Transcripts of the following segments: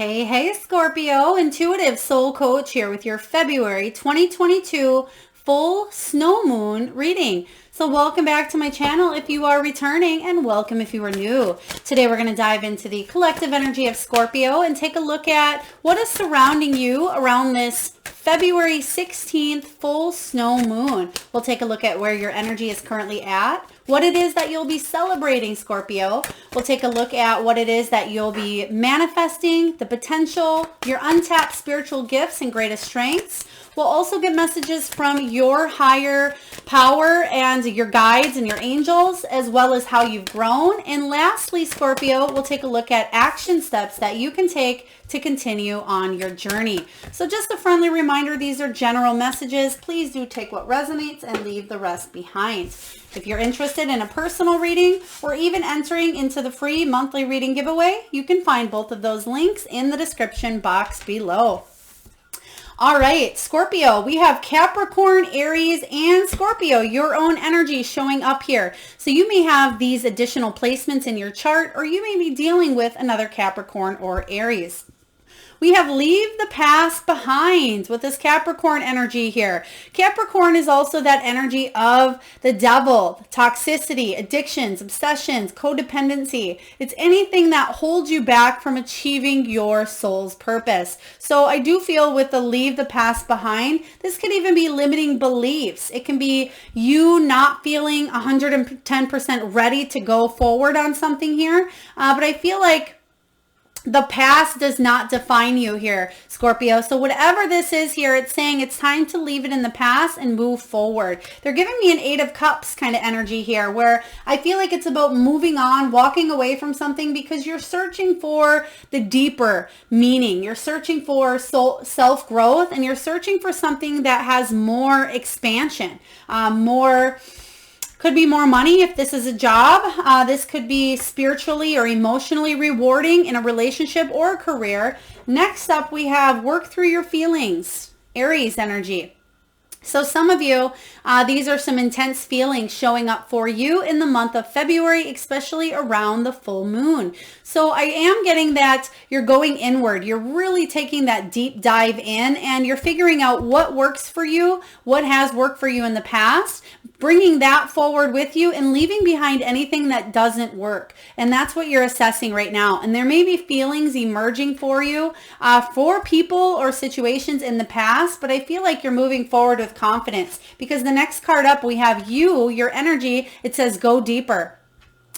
Hey, Scorpio, intuitive soul coach here with your February 2022 full snow moon reading. So welcome back to my channel if you are returning, and welcome if you are new. Today we're going to dive into the collective energy of Scorpio and take a look at what is surrounding you around this February 16th full snow moon. We'll take a look at where your energy is currently at, what it is that you'll be celebrating, Scorpio. We'll take a look at what it is that you'll be manifesting, the potential, your untapped spiritual gifts and greatest strengths. We'll also get messages from your higher power and your guides and your angels, as well as how you've grown. And lastly, Scorpio, we'll take a look at action steps that you can take to continue on your journey. So just a friendly reminder, these are general messages. Please do take what resonates and leave the rest behind. If you're interested in a personal reading or even entering into the free monthly reading giveaway, you can find both of those links in the description box below. All right, Scorpio, we have Capricorn, Aries, and Scorpio, your own energy showing up here. So you may have these additional placements in your chart, or you may be dealing with another Capricorn or Aries. We have leave the past behind with this Capricorn energy here. Capricorn is also that energy of the devil, toxicity, addictions, obsessions, codependency. It's anything that holds you back from achieving your soul's purpose. So I do feel with the leave the past behind, this could even be limiting beliefs. It can be you not feeling 110% ready to go forward on something here. But I feel like the past does not define you here, Scorpio. So whatever this is here, it's saying it's time to leave it in the past and move forward. They're giving me an 8 of Cups kind of energy here, where I feel like it's about moving on, walking away from something because you're searching for the deeper meaning. You're searching for self-growth, and you're searching for something that has more expansion, could be more money if this is a job. This could be spiritually or emotionally rewarding in a relationship or a career. Next up, we have work through your feelings, Aries energy. So some of you, these are some intense feelings showing up for you in the month of February, especially around the full moon. So I am getting that you're going inward. You're really taking that deep dive in, and you're figuring out what works for you, what has worked for you in the past, bringing that forward with you and leaving behind anything that doesn't work. And that's what you're assessing right now. And there may be feelings emerging for you for people or situations in the past, but I feel like you're moving forward with confidence, because the next card up, we have you, your energy. It says go deeper.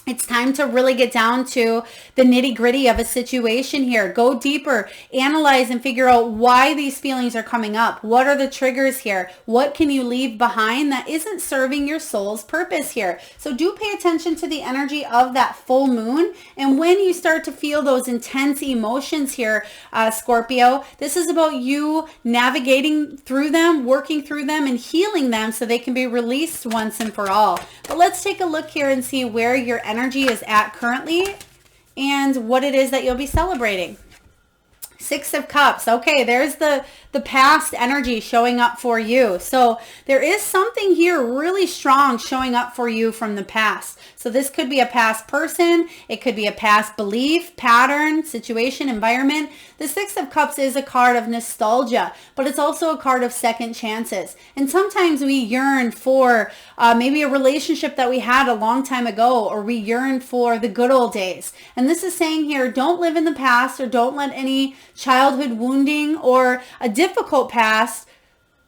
It's time to really get down to the nitty gritty of a situation here. Go deeper, analyze and figure out why these feelings are coming up. What are the triggers here? What can you leave behind that isn't serving your soul's purpose here? So do pay attention to the energy of that full moon. And when you start to feel those intense emotions here, Scorpio, this is about you navigating through them, working through them, and healing them so they can be released once and for all. But let's take a look here and see where your energy is at currently and what it is that you'll be celebrating. 6 of Cups. Okay, there's the past energy showing up for you. So there is something here really strong showing up for you from the past. So this could be a past person. It could be a past belief, pattern, situation, environment. The 6 of Cups is a card of nostalgia, but it's also a card of second chances. And sometimes we yearn for maybe a relationship that we had a long time ago, or we yearn for the good old days. And this is saying here, don't live in the past, or don't let any childhood wounding or a difficult past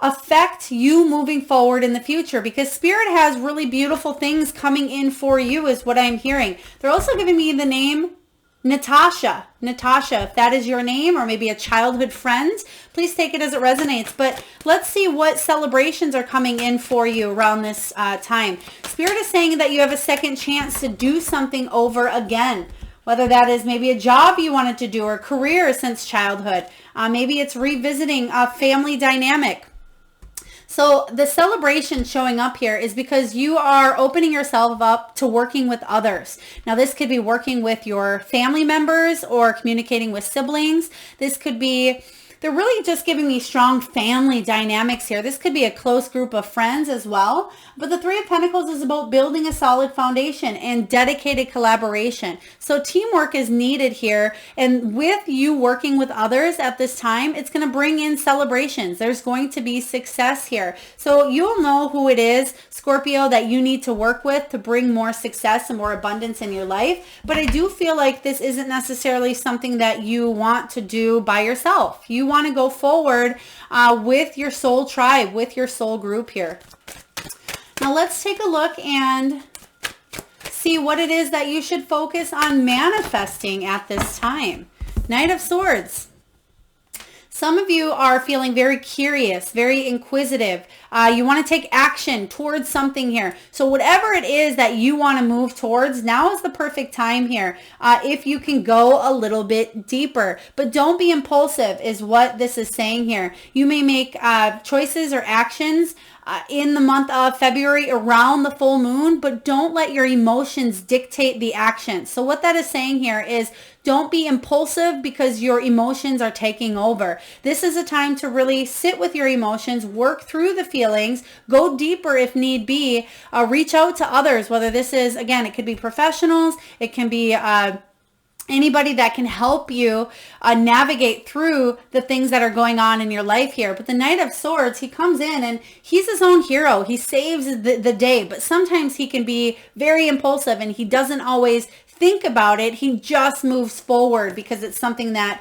affect you moving forward in the future, because Spirit has really beautiful things coming in for you is what I'm hearing. They're also giving me the name Natasha. Natasha, if that is your name, or maybe a childhood friend, please take it as it resonates. But let's see what celebrations are coming in for you around this time. Spirit is saying that you have a second chance to do something over again. Whether that is maybe a job you wanted to do or a career since childhood. Maybe it's revisiting a family dynamic. So the celebration showing up here is because you are opening yourself up to working with others. Now, this could be working with your family members or communicating with siblings. This could be they're really just giving me strong family dynamics here. This could be a close group of friends as well. But the Three of Pentacles is about building a solid foundation and dedicated collaboration. So teamwork is needed here. And with you working with others at this time, it's going to bring in celebrations. There's going to be success here. So you'll know who it is, Scorpio, that you need to work with to bring more success and more abundance in your life. But I do feel like this isn't necessarily something that you want to do by yourself. You want to go forward with your soul tribe, with your soul group here. Now let's take a look and see what it is that you should focus on manifesting at this time. Knight of Swords. Some of you are feeling very curious, very inquisitive. You want to take action towards something here. So whatever it is that you want to move towards, now is the perfect time here. If you can go a little bit deeper, but don't be impulsive is what this is saying here. You may make choices or actions in the month of February around the full moon, but don't let your emotions dictate the action. So what that is saying here is don't be impulsive because your emotions are taking over. This is a time to really sit with your emotions, work through the feelings, go deeper if need be, reach out to others, whether this is, again, it could be professionals, it can be anybody that can help you navigate through the things that are going on in your life here. But the Knight of Swords, he comes in and he's his own hero. He saves the day, but sometimes he can be very impulsive and he doesn't always think about it. He just moves forward because it's something that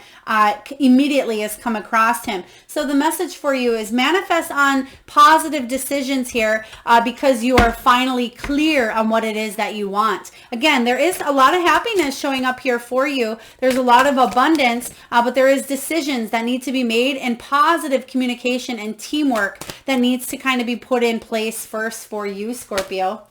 immediately has come across him. So the message for you is manifest on positive decisions here because you are finally clear on what it is that you want. Again, there is a lot of happiness showing up here for you. There's a lot of abundance, but there is decisions that need to be made and positive communication and teamwork that needs to kind of be put in place first for you, Scorpio.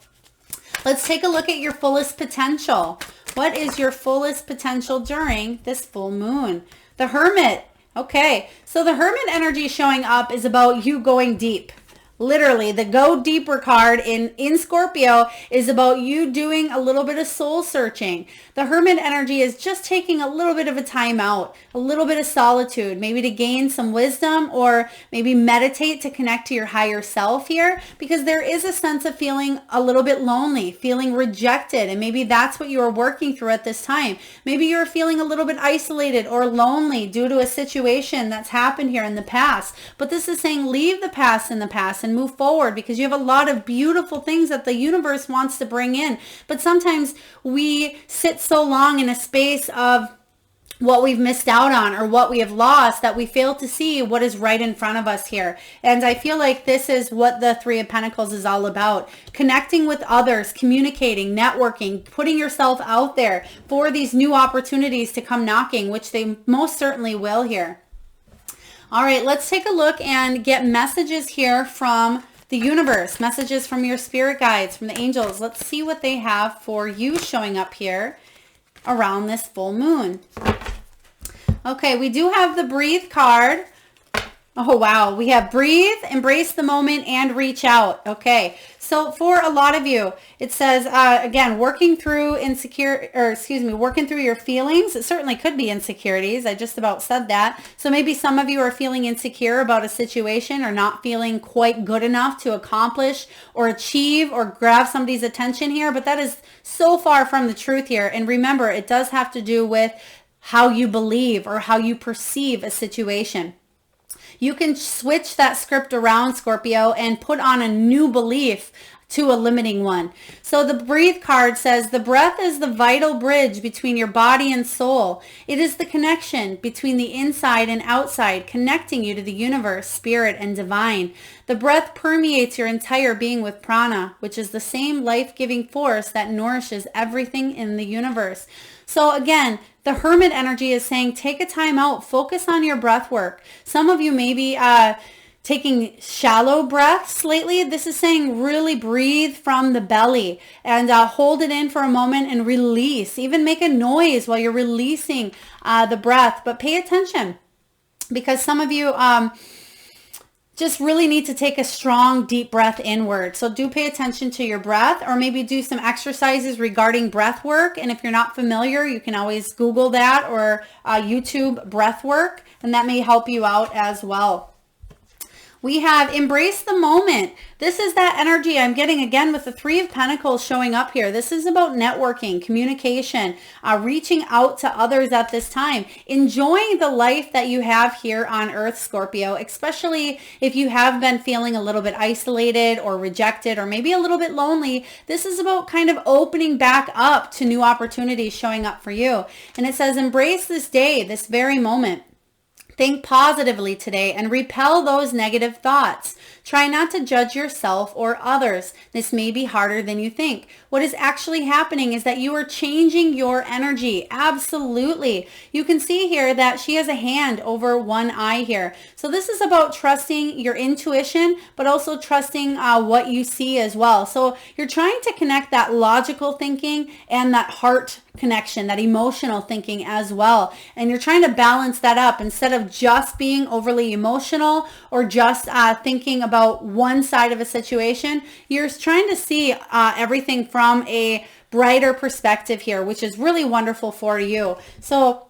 Let's take a look at your fullest potential. What is your fullest potential during this full moon? The Hermit. Okay, so the Hermit energy showing up is about you going deep. Literally, the go deeper card in Scorpio is about you doing a little bit of soul searching. The Hermit energy is just taking a little bit of a time out, a little bit of solitude, maybe to gain some wisdom or maybe meditate to connect to your higher self here, because there is a sense of feeling a little bit lonely, feeling rejected, and maybe that's what you are working through at this time. Maybe you're feeling a little bit isolated or lonely due to a situation that's happened here in the past. But this is saying leave the past in the past and move forward, because you have a lot of beautiful things that the universe wants to bring in. But sometimes we sit so long in a space of what we've missed out on or what we have lost that we fail to see what is right in front of us here. And I feel like this is what the Three of Pentacles is all about. Connecting with others, communicating, networking, putting yourself out there for these new opportunities to come knocking, which they most certainly will here. All right, let's take a look and get messages here from the universe, messages from your spirit guides, from the angels. Let's see what they have for you showing up here around this full moon. Okay, we do have the Breathe card. Oh, wow. We have Breathe, Embrace the Moment, and Reach Out. Okay, so for a lot of you, it says, again, working through working through your feelings. It certainly could be insecurities. I just about said that. So maybe some of you are feeling insecure about a situation or not feeling quite good enough to accomplish or achieve or grab somebody's attention here. But that is so far from the truth here. And remember, it does have to do with how you believe or how you perceive a situation. You can switch that script around, Scorpio, and put on a new belief to a limiting one. So the Breathe card says, the breath is the vital bridge between your body and soul. It is the connection between the inside and outside, connecting you to the universe, spirit, and divine. The breath permeates your entire being with prana, which is the same life-giving force that nourishes everything in the universe. So again, the Hermit energy is saying, take a time out, focus on your breath work. Some of you may be taking shallow breaths lately. This is saying really breathe from the belly and hold it in for a moment and release. Even make a noise while you're releasing the breath. But pay attention, because some of you, just really need to take a strong, deep breath inward. So do pay attention to your breath, or maybe do some exercises regarding breath work. And if you're not familiar, you can always Google that or YouTube breath work, and that may help you out as well. We have embrace the moment. This is that energy I'm getting again with the Three of Pentacles showing up here. This is about networking, communication, reaching out to others at this time, enjoying the life that you have here on Earth, Scorpio, especially if you have been feeling a little bit isolated or rejected or maybe a little bit lonely. This is about kind of opening back up to new opportunities showing up for you. And it says, embrace this day, this very moment. Think positively today and repel those negative thoughts. Try not to judge yourself or others. This may be harder than you think. What is actually happening is that you are changing your energy. Absolutely. You can see here that she has a hand over one eye here. So this is about trusting your intuition, but also trusting what you see as well. So you're trying to connect that logical thinking and that heart connection, that emotional thinking as well. And you're trying to balance that up instead of just being overly emotional or just thinking about one side of a situation. You're trying to see everything from a brighter perspective here, which is really wonderful for you. So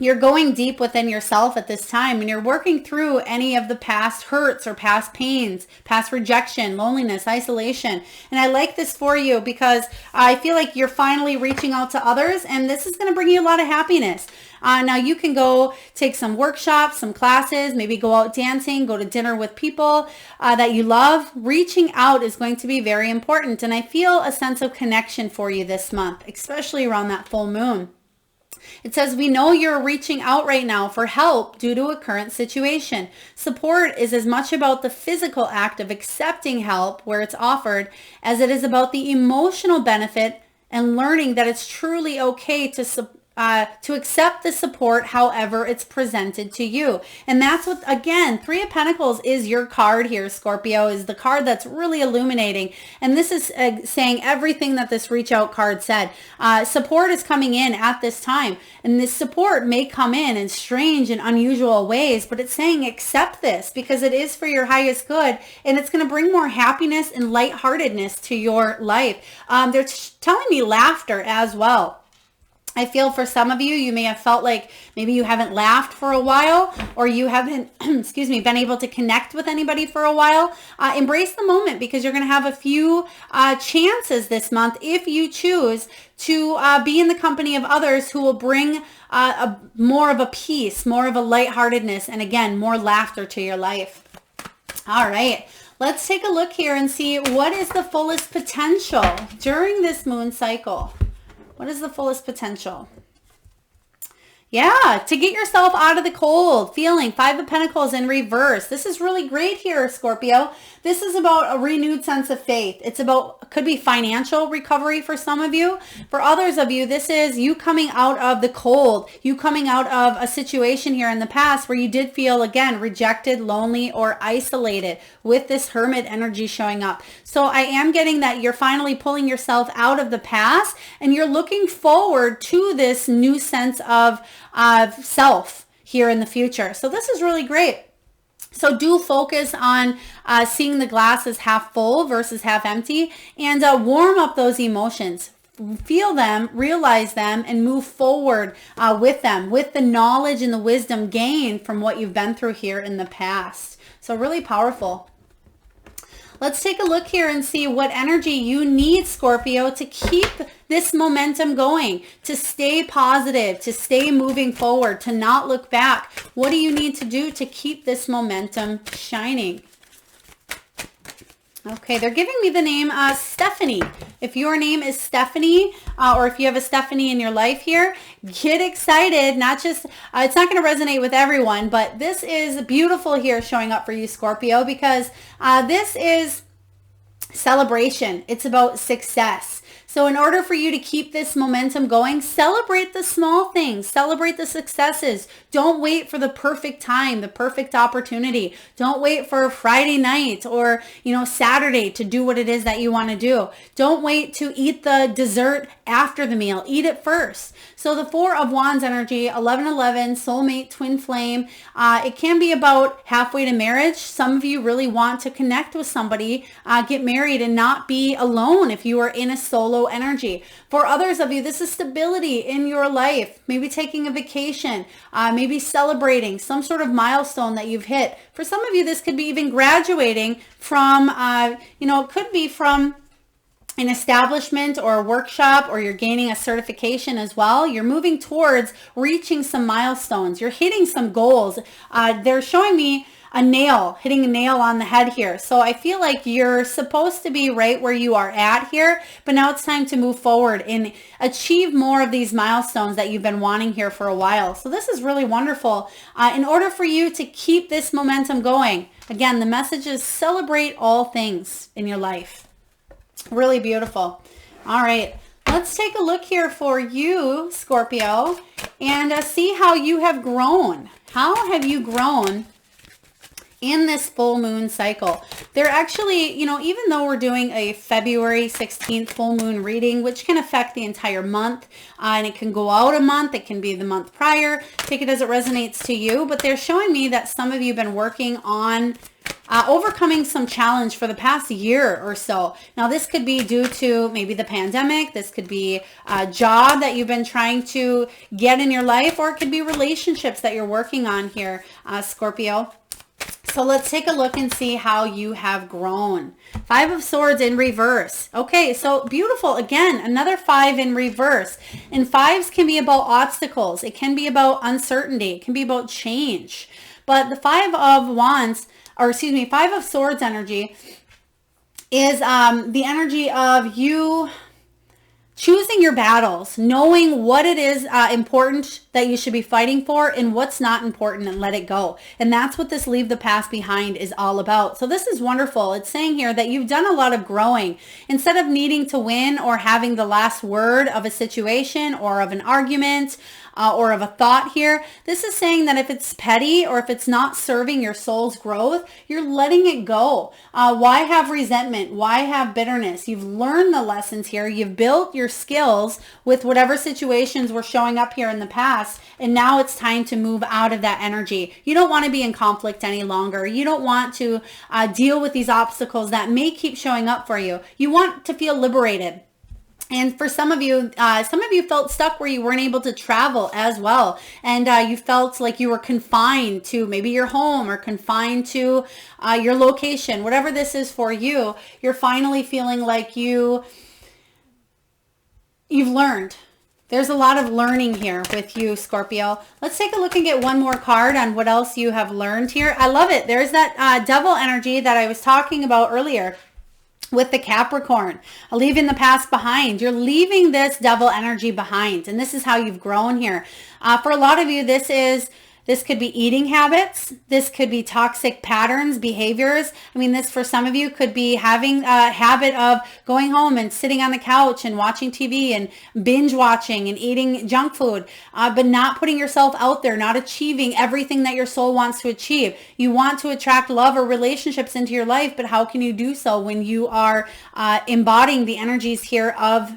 you're going deep within yourself at this time, and you're working through any of the past hurts or past pains, past rejection, loneliness, isolation. And I like this for you because I feel like you're finally reaching out to others, and this is going to bring you a lot of happiness. Now you can go take some workshops, some classes, maybe go out dancing, go to dinner with people that you love. Reaching out is going to be very important. And I feel a sense of connection for you this month, especially around that full moon. It says, we know you're reaching out right now for help due to a current situation. Support is as much about the physical act of accepting help where it's offered as it is about the emotional benefit and learning that it's truly okay to accept the support however it's presented to you. And that's what, again, Three of Pentacles is your card here, Scorpio, is the card that's really illuminating. And this is saying everything that this reach out card said. Support is coming in at this time. And this support may come in strange and unusual ways, but it's saying accept this because it is for your highest good. And it's going to bring more happiness and lightheartedness to your life. They're telling me laughter as well. I feel for some of you, you may have felt like maybe you haven't laughed for a while, or you haven't, been able to connect with anybody for a while. Embrace the moment because you're going to have a few chances this month if you choose to be in the company of others who will bring more of a peace, more of a lightheartedness, and again, more laughter to your life. All right. Let's take a look here and see what is the fullest potential during this moon cycle. What is the fullest potential? Yeah, to get yourself out of the cold feeling. Five of Pentacles in reverse. This is really great here, Scorpio. This is about a renewed sense of faith. It's about, could be financial recovery for some of you. For others of you, this is you coming out of the cold. You coming out of a situation here in the past where you did feel, again, rejected, lonely, or isolated with this Hermit energy showing up. So I am getting that you're finally pulling yourself out of the past and you're looking forward to this new sense of self here in the future. So this is really great. So do focus on seeing the glass as half full versus half empty, and warm up those emotions. Feel them, realize them, and move forward with them, with the knowledge and the wisdom gained from what you've been through here in the past. So really powerful. Let's take a look here and see what energy you need, Scorpio, to keep this momentum going, to stay positive, to stay moving forward, to not look back. What do you need to do to keep this momentum shining? Okay, they're giving me the name Stephanie. If your name is Stephanie, or if you have a Stephanie in your life here, get excited. Not just, it's not going to resonate with everyone, but this is beautiful here showing up for you, Scorpio, because this is celebration. It's about success. So in order for you to keep this momentum going, celebrate the small things, celebrate the successes. Don't wait for the perfect time, the perfect opportunity. Don't wait for Friday night or, Saturday to do what it is that you want to do. Don't wait to eat the dessert after the meal. Eat it first. So the Four of Wands energy, 1111, soulmate, twin flame. It can be about halfway to marriage. Some of you really want to connect with somebody, get married and not be alone if you are in a solo energy. For others of you, this is stability in your life, maybe taking a vacation, maybe celebrating some sort of milestone that you've hit. For some of you, this could be even graduating from, it could be from an establishment or a workshop, or you're gaining a certification as well. You're moving towards reaching some milestones. You're hitting some goals. They're showing me hitting a nail on the head here. So I feel like you're supposed to be right where you are at here, but now it's time to move forward and achieve more of these milestones that you've been wanting here for a while. So this is really wonderful. In order for you to keep this momentum going, again, the message is celebrate all things in your life. Really beautiful. All right, let's take a look here for you, Scorpio, and see how you have grown. How have you grown in this full moon cycle? They're actually, even though we're doing a February 16th full moon reading, which can affect the entire month, and it can go out a month, it can be the month prior, take it as it resonates to you, but they're showing me that some of you have been working on overcoming some challenge for the past year or so. Now, this could be due to maybe the pandemic. This could be a job that you've been trying to get in your life, or it could be relationships that you're working on here, Scorpio. So let's take a look and see how you have grown. Five of Swords in reverse. Okay, so beautiful. Again, another five in reverse. And fives can be about obstacles. It can be about uncertainty. It can be about change. But the Five of Swords energy is the energy of you choosing your battles, knowing what it is important that you should be fighting for and what's not important, and let it go. And that's what this leave the past behind is all about. So this is wonderful. It's saying here that you've done a lot of growing. Instead of needing to win or having the last word of a situation or of an argument, or of a thought here, this is saying that if it's petty or if it's not serving your soul's growth, you're letting it go. Why have resentment? Why have bitterness? You've learned the lessons here. You've built your skills with whatever situations were showing up here in the past, and now it's time to move out of that energy. You don't want to be in conflict any longer. You don't want to deal with these obstacles that may keep showing up for you. You want to feel liberated. And for some of you felt stuck where you weren't able to travel as well. And you felt like you were confined to maybe your home or confined to your location. Whatever this is for you, you're finally feeling like you've learned. There's a lot of learning here with you, Scorpio. Let's take a look and get one more card on what else you have learned here. I love it. There's that devil energy that I was talking about earlier with the Capricorn, leaving the past behind. You're leaving this devil energy behind, and this is how you've grown here. For a lot of you, this could be eating habits. This could be toxic patterns, behaviors. I mean, this for some of you could be having a habit of going home and sitting on the couch and watching TV and binge watching and eating junk food, but not putting yourself out there, not achieving everything that your soul wants to achieve. You want to attract love or relationships into your life, but how can you do so when you are embodying the energies here of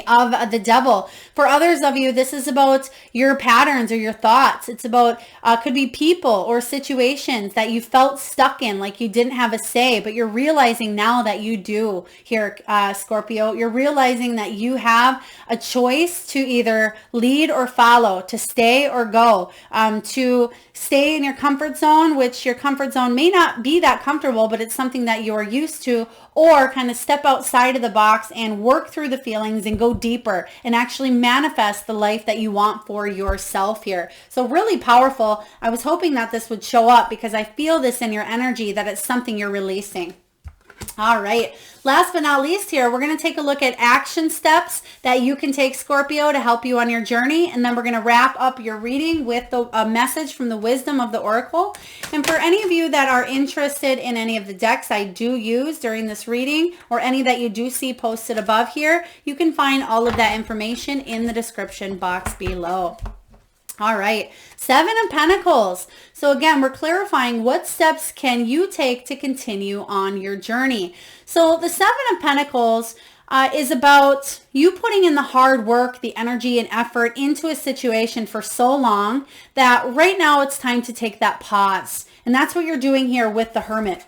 of the devil? For others of you, this is about your patterns or your thoughts. It's about, could be people or situations that you felt stuck in, like you didn't have a say, but you're realizing now that you do here, Scorpio. You're realizing that you have a choice to either lead or follow, to stay or go, to stay in your comfort zone, which your comfort zone may not be that comfortable, but it's something that you're used to, or kind of step outside of the box and work through the feelings and go deeper and actually manifest the life that you want for yourself here. So really powerful. I was hoping that this would show up because I feel this in your energy, that it's something you're releasing. All right. Last but not least here, we're going to take a look at action steps that you can take, Scorpio, to help you on your journey. And then we're going to wrap up your reading with a message from the wisdom of the Oracle. And for any of you that are interested in any of the decks I do use during this reading, or any that you do see posted above here, you can find all of that information in the description box below. All right, Seven of Pentacles. So again, we're clarifying what steps can you take to continue on your journey. So the Seven of Pentacles, is about you putting in the hard work, the energy and effort into a situation for so long that right now it's time to take that pause. And that's what you're doing here with the Hermit.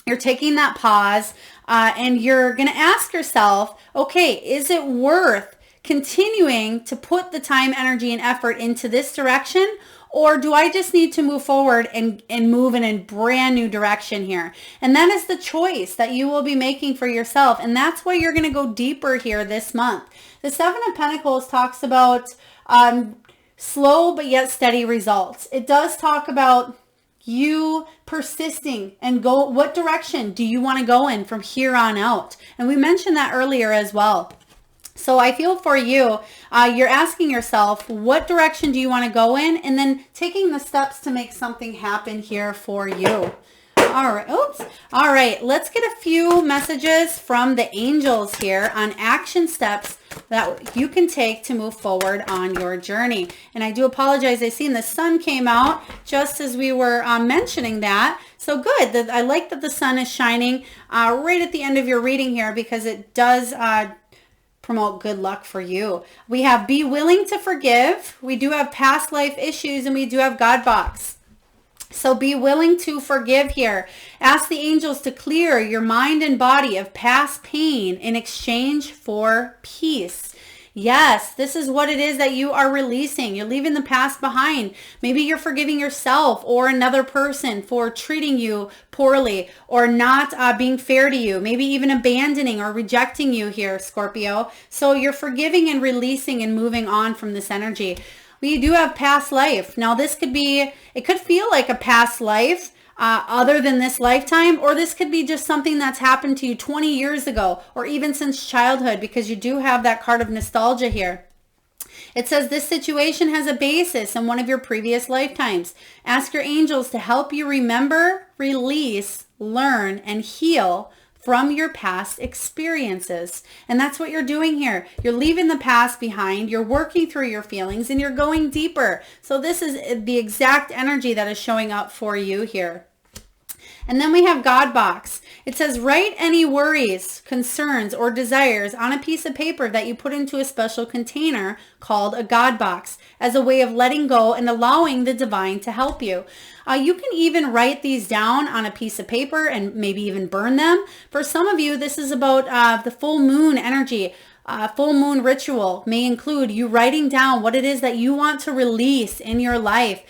You're taking that pause and you're going to ask yourself, okay, is it worth continuing to put the time, energy, and effort into this direction? Or do I just need to move forward and move in a brand new direction here? And that is the choice that you will be making for yourself. And that's why you're going to go deeper here this month. The Seven of Pentacles talks about slow but yet steady results. It does talk about you persisting and go, what direction do you want to go in from here on out? And we mentioned that earlier as well. So I feel for you, you're asking yourself, what direction do you want to go in? And then taking the steps to make something happen here for you. All right. Oops. All right. Let's get a few messages from the angels here on action steps that you can take to move forward on your journey. And I do apologize. I seen the sun came out just as we were mentioning that. So good. I like that the sun is shining right at the end of your reading here, because it does promote good luck for you. We have be willing to forgive. We do have past life issues, and we do have God box. So be willing to forgive here. Ask the angels to clear your mind and body of past pain in exchange for peace. Yes, this is what it is that you are releasing. You're leaving the past behind. Maybe you're forgiving yourself or another person for treating you poorly or not being fair to you. Maybe even abandoning or rejecting you here, Scorpio. So you're forgiving and releasing and moving on from this energy. We do have past life. Now this could be, it could feel like a past life other than this lifetime, or this could be just something that's happened to you 20 years ago or even since childhood, because you do have that card of nostalgia here. It says this situation has a basis in one of your previous lifetimes. Ask your angels to help you remember, release, learn, and heal from your past experiences. And that's what you're doing here. You're leaving the past behind, you're working through your feelings, and you're going deeper. So this is the exact energy that is showing up for you here. And then we have God box. It says write any worries, concerns, or desires on a piece of paper that you put into a special container called a God box as a way of letting go and allowing the divine to help you. You can even write these down on a piece of paper and maybe even burn them. For some of you, this is about the full moon energy. Full moon ritual may include you writing down what it is that you want to release in your life.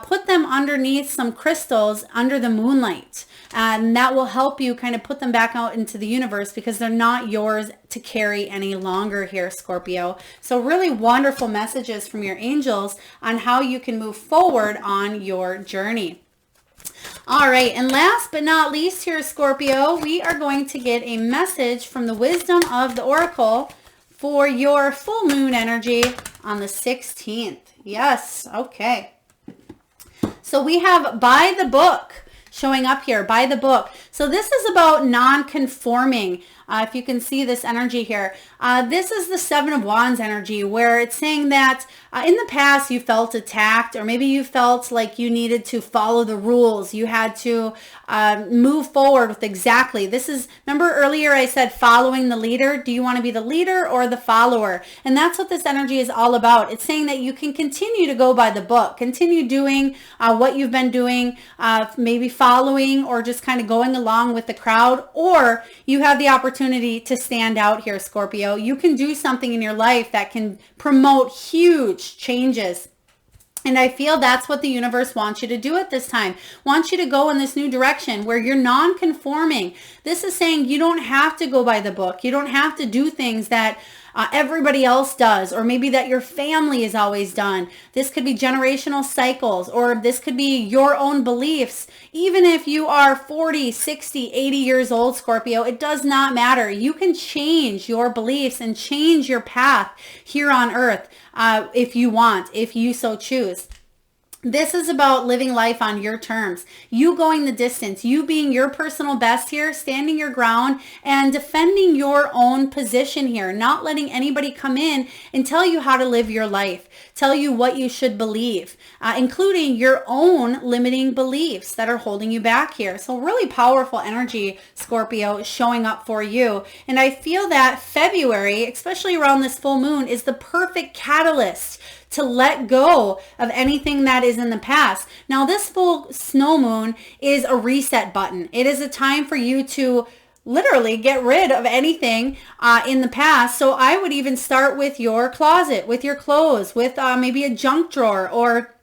Put them underneath some crystals under the moonlight. And that will help you kind of put them back out into the universe, because they're not yours to carry any longer here, Scorpio. So really wonderful messages from your angels on how you can move forward on your journey. All right, and last but not least here, Scorpio, we are going to get a message from the wisdom of the Oracle for your full moon energy on the 16th. Yes, okay. So we have by the book showing up here, by the book. So this is about non-conforming. If you can see this energy here, this is the Seven of Wands energy, where it's saying that in the past you felt attacked, or maybe you felt like you needed to follow the rules. You had to move forward with exactly. This is, remember earlier I said following the leader. Do you want to be the leader or the follower? And that's what this energy is all about. It's saying that you can continue to go by the book, continue doing what you've been doing, maybe following or just kind of going along with the crowd, or you have the opportunity to stand out here, Scorpio. You can do something in your life that can promote huge changes. And I feel that's what the universe wants you to do at this time. Wants you to go in this new direction where you're non-conforming. This is saying you don't have to go by the book. You don't have to do things that everybody else does, or maybe that your family has always done. This could be generational cycles, or this could be your own beliefs. Even if you are 40, 60, 80 years old, Scorpio, it does not matter. You can change your beliefs and change your path here on earth if you want, if you so choose. This is about living life on your terms, you going the distance, you being your personal best here, standing your ground and defending your own position here, not letting anybody come in and tell you how to live your life, tell you what you should believe, including your own limiting beliefs that are holding you back here. So really powerful energy, Scorpio, showing up for you. And I feel that February, especially around this full moon, is the perfect catalyst to let go of anything that is in the past. Now, this full snow moon is a reset button. It is a time for you to literally get rid of anything in the past. So I would even start with your closet, with your clothes, with maybe a junk drawer, or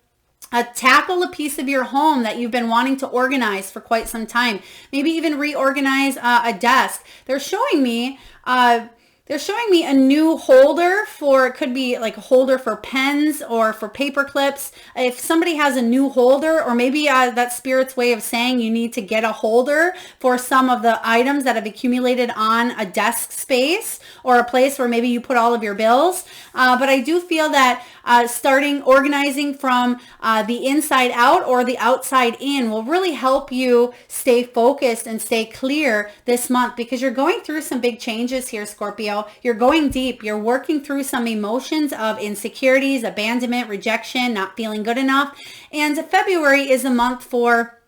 tackle a piece of your home that you've been wanting to organize for quite some time. Maybe even reorganize a desk. They're showing me a new holder for, it could be like a holder for pens or for paper clips. If somebody has a new holder, or maybe that spirit's way of saying you need to get a holder for some of the items that have accumulated on a desk space or a place where maybe you put all of your bills. But I do feel that starting organizing from the inside out or the outside in will really help you stay focused and stay clear this month, because you're going through some big changes here, Scorpio. You're going deep. You're working through some emotions of insecurities, abandonment, rejection, not feeling good enough. And February is a month for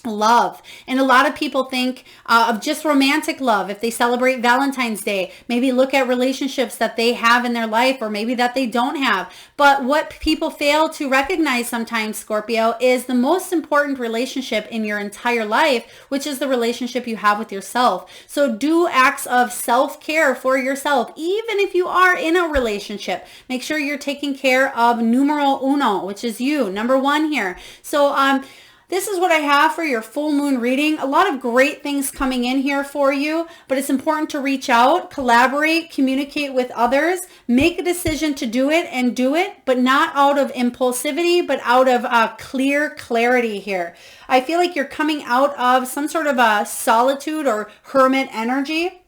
love. And a lot of people think of just romantic love if they celebrate Valentine's Day. Maybe look at relationships that they have in their life, or maybe that they don't have. But what people fail to recognize sometimes, Scorpio, is the most important relationship in your entire life, which is the relationship you have with yourself. So do acts of self-care for yourself, even if you are in a relationship. Make sure you're taking care of numero uno, which is you, number one here. So this is what I have for your full moon reading. A lot of great things coming in here for you, but it's important to reach out, collaborate, communicate with others, make a decision to do it and do it, but not out of impulsivity, but out of clear clarity here. I feel like you're coming out of some sort of a solitude or hermit energy.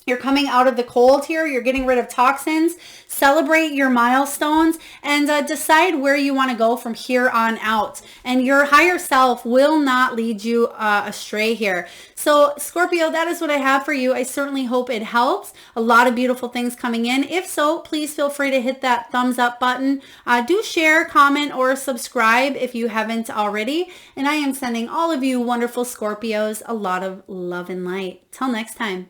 You're coming out of the cold here. You're getting rid of toxins. Celebrate your milestones and decide where you want to go from here on out. And your higher self will not lead you astray here. So Scorpio, that is what I have for you. I certainly hope it helps. A lot of beautiful things coming in. If so, please feel free to hit that thumbs up button. Do share, comment, or subscribe if you haven't already. And I am sending all of you wonderful Scorpios a lot of love and light. Till next time.